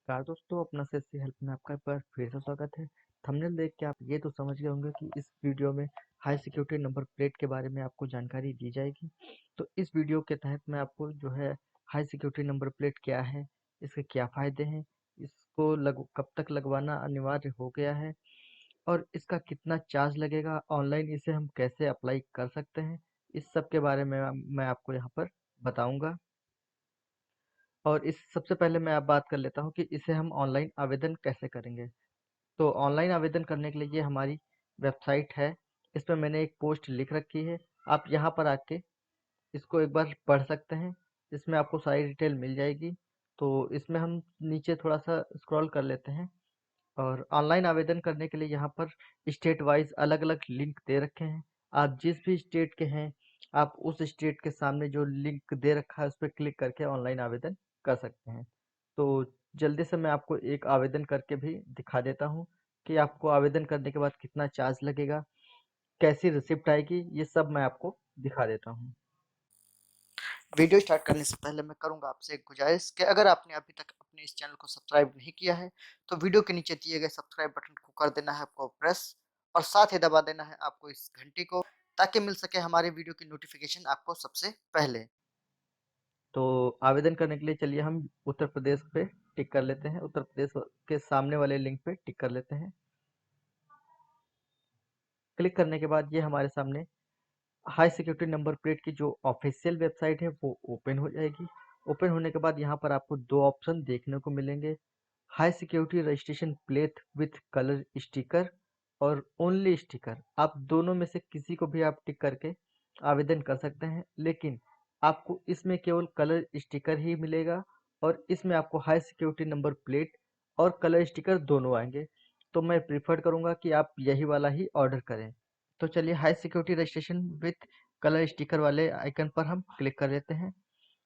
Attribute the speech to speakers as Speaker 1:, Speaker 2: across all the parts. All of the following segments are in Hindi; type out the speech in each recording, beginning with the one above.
Speaker 1: नमस्कार दोस्तों, अपना सेल्फ हेल्प में आपका एक बार फिर से स्वागत है। थंबनेल देख के आप ये तो समझ गए होंगे कि इस वीडियो में हाई सिक्योरिटी नंबर प्लेट के बारे में आपको जानकारी दी जाएगी। तो इस वीडियो के तहत मैं आपको जो है हाई सिक्योरिटी नंबर प्लेट क्या है, इसके क्या फ़ायदे हैं, इसको कब तक लगवाना अनिवार्य हो गया है और इसका कितना चार्ज लगेगा, ऑनलाइन इसे हम कैसे अप्लाई कर सकते हैं, इस सब के बारे में मैं आपको यहाँ पर बताऊँगा। और इस सबसे पहले मैं अब बात कर लेता हूँ कि इसे हम ऑनलाइन आवेदन कैसे करेंगे। तो ऑनलाइन आवेदन करने के लिए ये हमारी वेबसाइट है। इस पे मैंने एक पोस्ट लिख रखी है। आप यहाँ पर आके इसको एक बार पढ़ सकते हैं। इसमें आपको सारी डिटेल मिल जाएगी। तो इसमें हम नीचे थोड़ा सा स्क्रॉल कर लेते हैं और ऑनलाइन आवेदन करने के लिए यहाँ पर स्टेट वाइज अलग अलग लिंक दे रखे हैं। आप जिस भी स्टेट के हैं, आप उस स्टेट के सामने जो लिंक दे रखा है उस पर क्लिक करके ऑनलाइन आवेदन कर सकते हैं। तो जल्दी से मैं आपको एक आवेदन करके भी दिखा देता हूँ कि आपको आवेदन करने के बाद कितना चार्ज लगेगा, कैसी रिसिप्ट आएगी, ये सब मैं आपको दिखा देता हूँ। वीडियो स्टार्ट करने से पहले मैं करूंगा आपसे एक गुजारिश कि अगर आपने अभी तक अपने इस चैनल को सब्सक्राइब नहीं किया है तो वीडियो के नीचे दिए गए सब्सक्राइब बटन को कर देना है आपको प्रेस, और साथ ही दबा देना है आपको इस घंटी को, ताकि मिल सके हमारे वीडियो की नोटिफिकेशन आपको सबसे पहले। तो आवेदन करने के लिए चलिए हम उत्तर प्रदेश पे टिक कर लेते हैं। उत्तर प्रदेश के सामने वाले लिंक पे टिक कर लेते हैं। क्लिक करने के बाद ये हमारे सामने हाई सिक्योरिटी नंबर प्लेट की जो ऑफिशियल वेबसाइट है वो ओपन हो जाएगी। ओपन होने के बाद यहाँ पर आपको दो ऑप्शन देखने को मिलेंगे, high security registration plate with colour sticker और ओनली स्टिकर। आप दोनों में से किसी को भी आप टिक करके आवेदन कर सकते हैं, लेकिन आपको इसमें केवल कलर स्टिकर ही मिलेगा और इसमें आपको हाई सिक्योरिटी नंबर प्लेट और कलर स्टिकर दोनों आएंगे। तो मैं प्रीफर करूंगा कि आप यही वाला ही ऑर्डर करें। तो चलिए high security registration with colour sticker वाले आइकन पर हम क्लिक कर लेते हैं।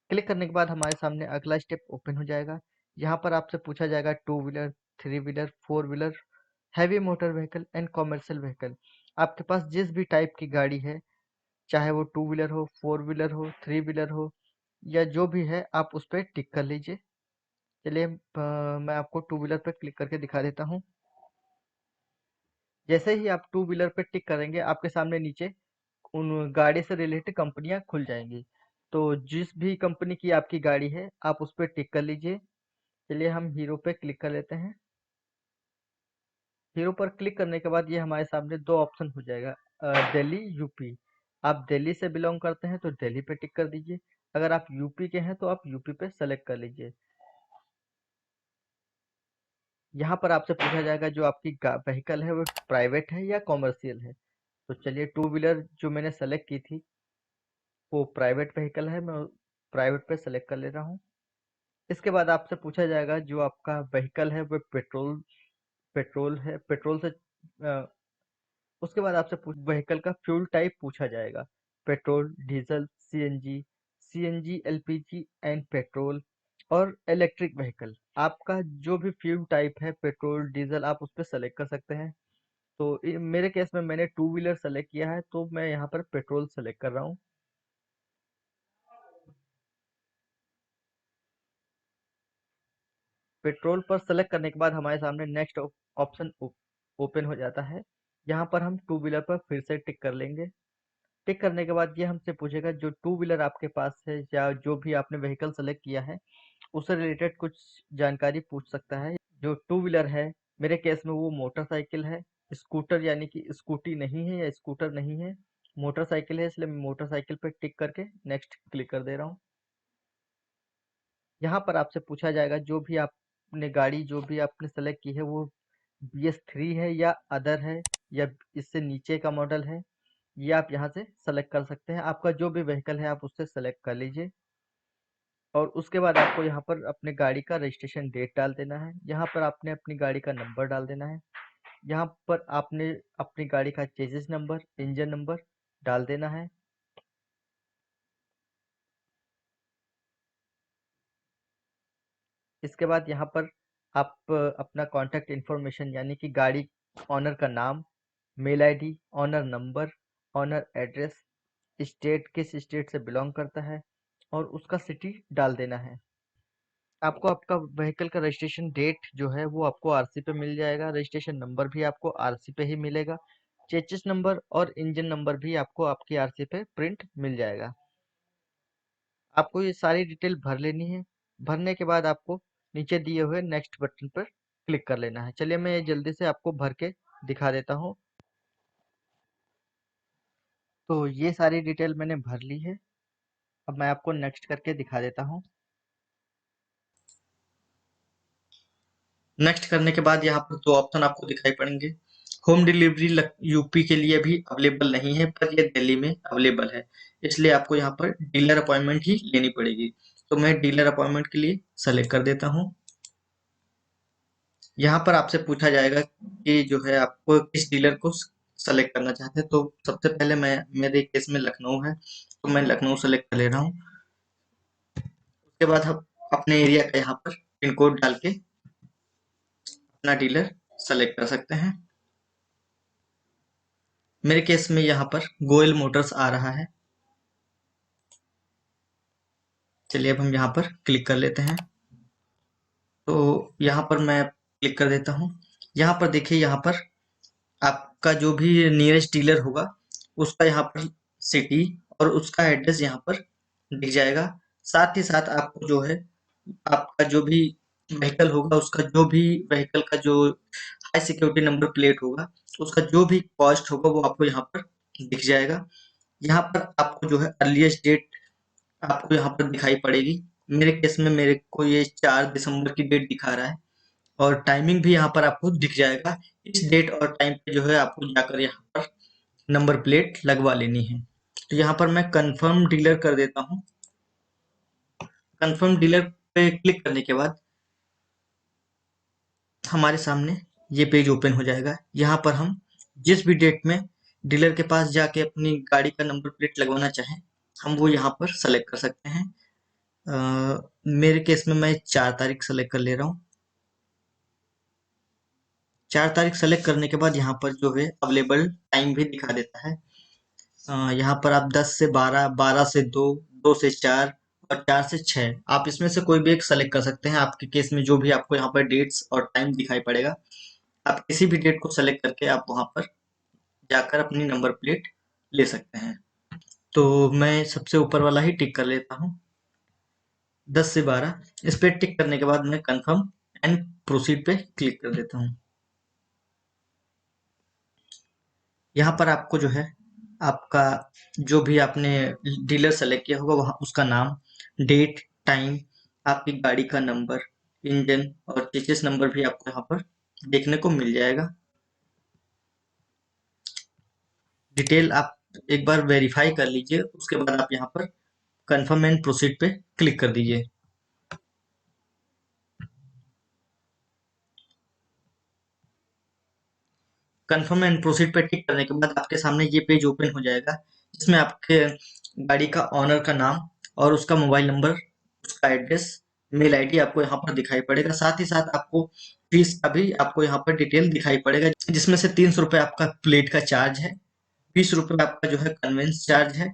Speaker 1: क्लिक करने के बाद हमारे सामने अगला स्टेप ओपन हो जाएगा। यहाँ पर आपसे पूछा जाएगा two wheeler, three wheeler, four wheeler, heavy motor vehicle and commercial vehicle. आपके पास जिस भी टाइप की गाड़ी है, चाहे वो टू व्हीलर हो, फोर व्हीलर हो, थ्री व्हीलर हो या जो भी है, आप उस पर टिक कर लीजिए। चलिए मैं आपको टू व्हीलर पर क्लिक करके दिखा देता हूँ। जैसे ही आप टू व्हीलर पे टिक करेंगे आपके सामने नीचे उन गाड़ी से रिलेटेड कंपनियां खुल जाएंगी। तो जिस भी कंपनी की आपकी गाड़ी है आप उस पर टिक कर लीजिए। चलिए हम हीरो पे क्लिक कर लेते हैं। हीरो पर क्लिक करने के बाद ये हमारे सामने दो ऑप्शन हो जाएगा, दिल्ली, यूपी। आप दिल्ली से बिलोंग करते हैं तो दिल्ली पे टिक कर दीजिए। अगर आप यूपी के हैं तो आप यूपी पे सेलेक्ट कर लीजिए। यहाँ पर आपसे पूछा जाएगा जो आपकी व्हीकल है वो प्राइवेट है या कॉमर्शियल है। तो चलिए टू व्हीलर जो मैंने सेलेक्ट की थी वो प्राइवेट व्हीकल है, मैं प्राइवेट पे सेलेक्ट कर ले रहा हूँ। इसके बाद आपसे पूछा जाएगा जो आपका व्हीकल है वो पेट्रोल पेट्रोल है, पेट्रोल से उसके बाद आपसे व्हीकल का फ्यूल टाइप पूछा जाएगा, petrol, diesel, CNG, CNG, LPG and petrol और इलेक्ट्रिक व्हीकल। आपका जो भी फ्यूल टाइप है, पेट्रोल, डीजल, आप उस पर सेलेक्ट कर सकते हैं। तो मेरे केस में मैंने टू व्हीलर सेलेक्ट किया है तो मैं यहाँ पर पेट्रोल सेलेक्ट कर रहा हूँ। पेट्रोल पर सेलेक्ट करने के बाद हमारे सामने नेक्स्ट ऑप्शन ओपन हो जाता है। यहाँ पर हम टू व्हीलर पर फिर से टिक कर लेंगे। टिक करने के बाद ये हमसे पूछेगा जो टू व्हीलर आपके पास है या जो भी आपने व्हीकल सेलेक्ट किया है उससे रिलेटेड कुछ जानकारी पूछ सकता है। जो टू व्हीलर है मेरे केस में वो मोटरसाइकिल है, स्कूटर यानी कि स्कूटी नहीं है या स्कूटर नहीं है, मोटरसाइकिल है, इसलिए मैं मोटरसाइकिल पे टिक करके नेक्स्ट क्लिक कर दे रहा हूँ। यहाँ पर आपसे पूछा जाएगा जो भी आपने गाड़ी जो भी आपने सेलेक्ट की है वो BS3 है या अदर है या इससे नीचे का मॉडल है, ये आप यहाँ से सेलेक्ट कर सकते हैं। आपका जो भी व्हीकल है आप उससे सेलेक्ट कर लीजिए और उसके बाद आपको यहाँ पर अपने गाड़ी का रजिस्ट्रेशन डेट डाल देना है। यहाँ पर आपने अपनी गाड़ी का नंबर डाल देना है। यहाँ पर आपने अपनी गाड़ी का चेसिस नंबर, इंजन नंबर डाल देना है। इसके बाद यहाँ पर आप अपना कॉन्टैक्ट इन्फॉर्मेशन यानी कि गाड़ी ऑनर का नाम, mail ID, owner number, owner address, state किस स्टेट से बिलोंग करता है और उसका सिटी डाल देना है। आपको आपका व्हीकल का रजिस्ट्रेशन डेट जो है वो आपको आरसी पे मिल जाएगा। रजिस्ट्रेशन नंबर भी आपको आरसी पे ही मिलेगा। चेसिस नंबर और इंजन नंबर भी आपको आपकी आरसी पे प्रिंट मिल जाएगा। आपको ये सारी डिटेल भर लेनी है। भरने के बाद आपको नीचे दिए हुए नेक्स्ट बटन पर क्लिक कर लेना है। चलिए मैं ये जल्दी से आपको भर के दिखा देता हूँ। तो ये सारी डिटेल मैंने भर ली है। अब मैं आपको नेक्स्ट करके दिखा देता हूँ। नेक्स्ट करने के बाद यहाँ पर दो ऑप्शन आपको दिखाई पड़ेंगे। होम डिलीवरी यूपी के लिए भी अवेलेबल नहीं है, पर ये दिल्ली में अवेलेबल है, इसलिए आपको यहाँ पर डीलर अपॉइंटमेंट ही लेनी पड़ेगी। तो मैं डीलर अपॉइंटमेंट के लिए सेलेक्ट कर देता हूँ। यहाँ पर आपसे पूछा जाएगा कि जो है आपको किस डीलर को सेलेक्ट करना चाहते हैं। तो सबसे पहले मैं मेरे केस में लखनऊ है, तो मैं लखनऊ सेलेक्ट कर ले रहा हूँ। उसके बाद हम अपने एरिया का यहाँ पर पिन कोड डाल के अपना डीलर सेलेक्ट कर सकते हैं। मेरे केस में यहाँ पर गोयल मोटर्स आ रहा है। चलिए अब हम यहाँ पर क्लिक कर लेते हैं। तो यहाँ पर मैं क्लिक कर देता हूँ। यहाँ पर देखिए, यहाँ पर आपका जो भी नियरेस्ट डीलर होगा उसका यहाँ पर सिटी और उसका एड्रेस यहाँ पर दिख जाएगा। साथ ही साथ आपको जो है आपका जो भी व्हीकल होगा उसका जो भी व्हीकल का जो हाई सिक्योरिटी नंबर प्लेट होगा उसका जो भी कॉस्ट होगा वो आपको यहाँ पर दिख जाएगा। यहाँ पर आपको जो है अर्लीस्ट डेट आपको यहाँ पर दिखाई पड़ेगी। मेरे केस में मेरे को ये 4 दिसंबर की डेट दिखा रहा है और टाइमिंग भी यहाँ पर आपको दिख जाएगा। इस डेट और टाइम पे जो है आपको जाकर यहाँ पर नंबर प्लेट लगवा लेनी है। तो यहाँ पर मैं कंफर्म डीलर कर देता हूँ। कंफर्म डीलर पे क्लिक करने के बाद हमारे सामने ये पेज ओपन हो जाएगा। यहाँ पर हम जिस भी डेट में डीलर के पास जाके अपनी गाड़ी का नंबर प्लेट लगवाना चाहें हम वो यहाँ पर सेलेक्ट कर सकते हैं। मेरे केस में मैं 4 तारीख सेलेक्ट कर ले रहा हूँ। 4 तारीख सेलेक्ट करने के बाद यहाँ पर जो है अवेलेबल टाइम भी दिखा देता है। यहाँ पर आप 10 से 12, 12 से 2, 2 से 4 और 4 से 6 आप इसमें से कोई भी एक सेलेक्ट कर सकते हैं। आपके केस में जो भी आपको यहाँ पर डेट्स और टाइम दिखाई पड़ेगा आप किसी भी डेट को सेलेक्ट करके आप वहाँ पर जाकर अपनी नंबर प्लेट ले सकते हैं। तो मैं सबसे ऊपर वाला ही टिक कर लेता हूँ, 10 से 12। इस पे टिक करने के बाद मैं कंफर्म एंड प्रोसीड पे क्लिक कर देता हूँ। यहाँ पर आपको जो है आपका जो भी आपने डीलर सेलेक्ट किया होगा वहाँ उसका नाम, डेट, टाइम, आपकी गाड़ी का नंबर, इंजन और चेसिस नंबर भी आपको यहाँ पर देखने को मिल जाएगा। डिटेल आप एक बार वेरीफाई कर लीजिए, उसके बाद आप यहाँ पर कंफर्म एंड प्रोसीड पे क्लिक कर दीजिए। कंफर्म एंड प्रोसीड पे टिक करने के बाद आपके सामने ये पेज ओपन हो जाएगा जिसमें आपके गाड़ी का ऑनर का नाम और उसका मोबाइल नंबर, उसका एड्रेस, मेल आईडी आपको यहाँ पर दिखाई पड़ेगा। साथ ही साथ आपको फीस का भी आपको यहाँ पर डिटेल दिखाई पड़ेगा, जिसमें से 300 रुपये आपका प्लेट का चार्ज है, 20 रुपये आपका जो है कन्वेंस चार्ज है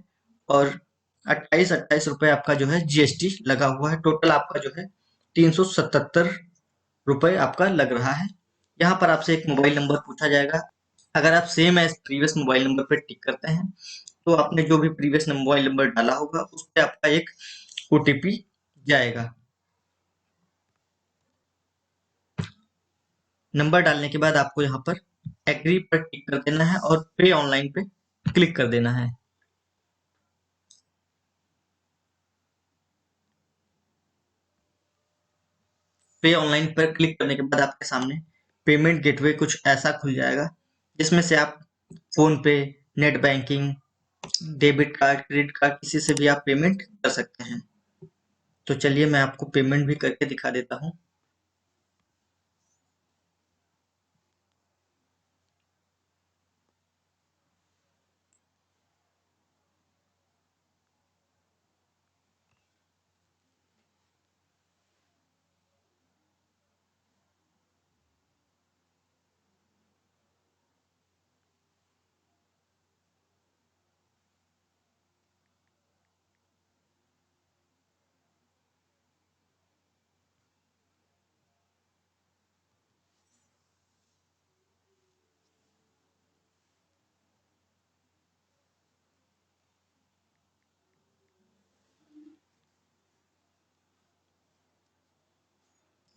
Speaker 1: और 28-28 रुपये आपका जो है जीएसटी लगा हुआ है। टोटल आपका जो है 377 रुपये आपका लग रहा है। यहाँ पर आपसे एक मोबाइल नंबर पूछा जाएगा। अगर आप same as previous mobile number पर टिक करते हैं तो आपने जो भी प्रीवियस मोबाइल नंबर डाला होगा उस पर आपका एक ओटीपी जाएगा। नंबर डालने के बाद आपको यहाँ पर एग्री पर टिक कर देना है और पे ऑनलाइन पे क्लिक कर देना है। पे ऑनलाइन पर क्लिक करने के बाद आपके सामने पेमेंट गेटवे कुछ ऐसा खुल जाएगा जिसमें से आप फोन पे, net banking, debit card, credit card किसी से भी आप पेमेंट कर सकते हैं। तो चलिए मैं आपको पेमेंट भी करके दिखा देता हूँ।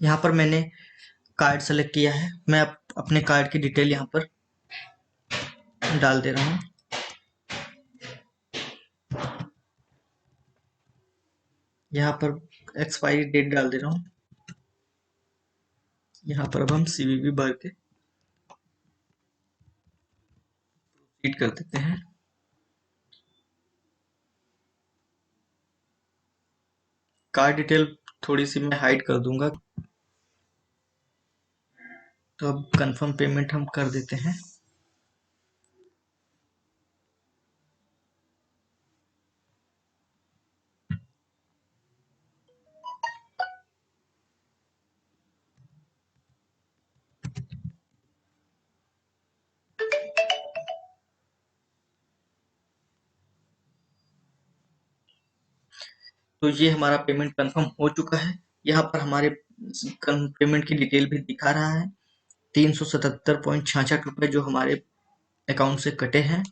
Speaker 1: यहाँ पर मैंने कार्ड सेलेक्ट किया है। मैं अपने कार्ड की डिटेल यहाँ पर डाल दे रहा हूँ। यहाँ पर एक्सपायरी डेट डाल दे रहा हूँ। यहाँ पर अब हम सीवीवी भर के प्रोसीड कर देते हैं। कार्ड डिटेल थोड़ी सी मैं हाइड कर दूंगा। तो अब कंफर्म पेमेंट हम कर देते हैं। तो ये हमारा पेमेंट कंफर्म हो चुका है। यहाँ पर हमारे पेमेंट की डिटेल भी दिखा रहा है। 377.66 रुपए जो हमारे अकाउंट से कटे हैं।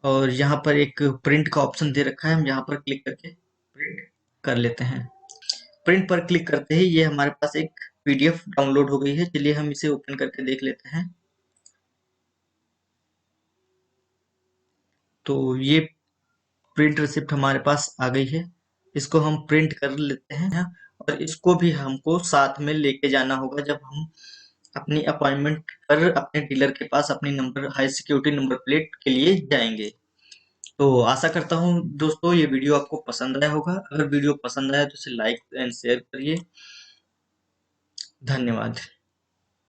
Speaker 1: और यहाँ पर एक प्रिंट का ऑप्शन दे रखा है, हम यहाँ पर क्लिक करके प्रिंट कर लेते हैं। प्रिंट पर क्लिक करते ही ये हमारे पास एक पीडीएफ डाउनलोड हो गई है। चलिए हम इसे ओपन करके देख लेते हैं। तो ये प्रिंट रिसिप्ट हमारे पास आ गई है। इसको हम प्रिंट कर लेते हैं और इसको भी हमको साथ में लेके जाना होगा जब हम अपनी अपॉइंटमेंट पर अपने डीलर के पास अपनी number high security number plate के लिए जाएंगे। तो आशा करता हूँ दोस्तों ये वीडियो आपको पसंद आया होगा। अगर वीडियो पसंद आया तो इसे लाइक एंड शेयर करिए। धन्यवाद।